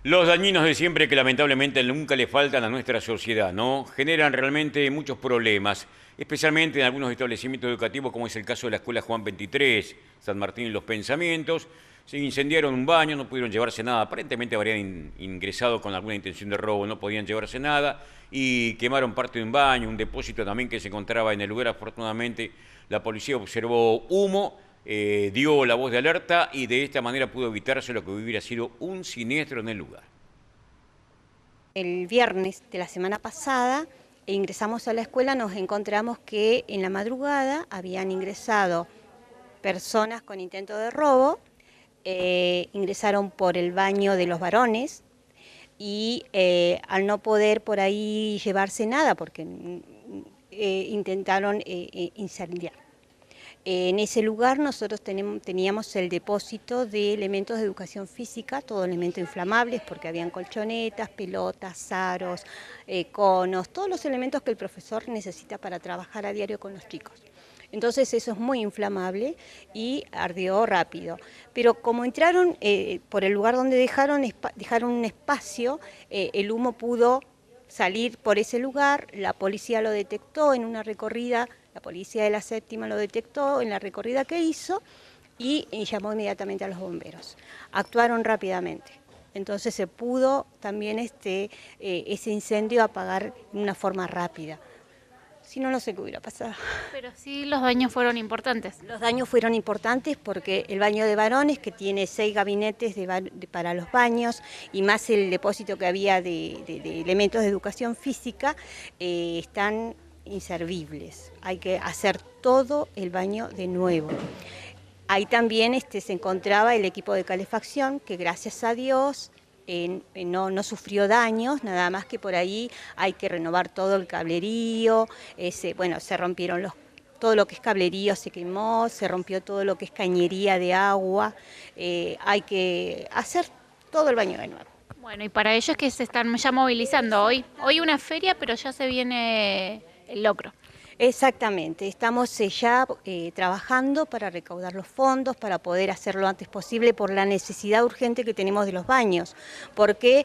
Los dañinos de siempre que lamentablemente nunca le faltan a nuestra sociedad, ¿no? Generan realmente muchos problemas, especialmente en algunos establecimientos educativos, como es el caso de la Escuela Juan 23, San Martín y Los Pensamientos. Se incendiaron un baño, no pudieron llevarse nada, aparentemente habrían ingresado con alguna intención de robo, no podían llevarse nada, y quemaron parte de un baño, un depósito también que se encontraba en el lugar. Afortunadamente la policía observó humo, dio la voz de alerta y de esta manera pudo evitarse lo que hubiera sido un siniestro en el lugar. El viernes de la semana pasada ingresamos a la escuela, nos encontramos que en la madrugada habían ingresado personas con intento de robo, ingresaron por el baño de los varones y al no poder por ahí llevarse nada, porque intentaron incendiar. En ese lugar nosotros teníamos el depósito de elementos de educación física, todo elemento inflamables, porque habían colchonetas, pelotas, aros, conos, todos los elementos que el profesor necesita para trabajar a diario con los chicos. Entonces eso es muy inflamable y ardió rápido. Pero como entraron por el lugar donde dejaron un espacio, el humo pudo salir por ese lugar, la policía lo detectó en una recorrida. La policía de la séptima lo detectó en la recorrida que hizo y llamó inmediatamente a los bomberos. Actuaron rápidamente. Entonces se pudo también ese incendio apagar de una forma rápida. Si no, no sé qué hubiera pasado. Pero sí los daños fueron importantes. Los daños fueron importantes porque el baño de varones, que tiene 6 gabinetes para los baños, y más el depósito que había de elementos de educación física, están inservibles. Hay que hacer todo el baño de nuevo. Ahí también se encontraba el equipo de calefacción, que gracias a Dios no sufrió daños, nada más que por ahí hay que renovar todo el cablerío, se rompieron todo lo que es cablerío se quemó, se rompió todo lo que es cañería de agua, hay que hacer todo el baño de nuevo. Bueno, y para ellos que se están ya movilizando hoy. Hoy una feria, pero ya se viene el locro. Exactamente, estamos ya trabajando para recaudar los fondos, para poder hacerlo lo antes posible por la necesidad urgente que tenemos de los baños, porque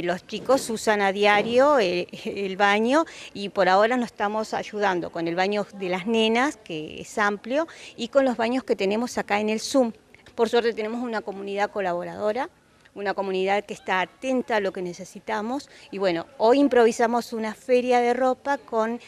los chicos usan a diario el baño y por ahora nos estamos ayudando con el baño de las nenas, que es amplio, y con los baños que tenemos acá en el Zoom. Por suerte tenemos una comunidad colaboradora, una comunidad que está atenta a lo que necesitamos. Y bueno, hoy improvisamos una feria de ropa con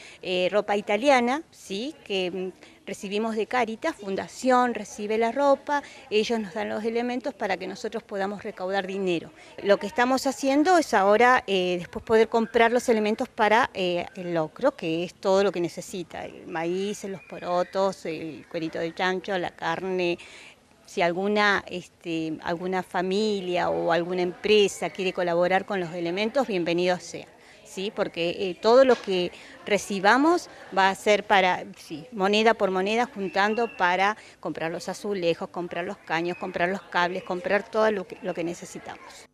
ropa italiana, ¿sí? Que recibimos de Cáritas, Fundación recibe la ropa, ellos nos dan los elementos para que nosotros podamos recaudar dinero. Lo que estamos haciendo es ahora después poder comprar los elementos para el locro, que es todo lo que necesita, el maíz, los porotos, el cuerito de chancho, la carne. Si alguna familia o alguna empresa quiere colaborar con los elementos, bienvenidos sean, ¿sí? Porque todo lo que recibamos va a ser para, sí, moneda por moneda, juntando para comprar los azulejos, comprar los caños, comprar los cables, comprar todo lo que necesitamos.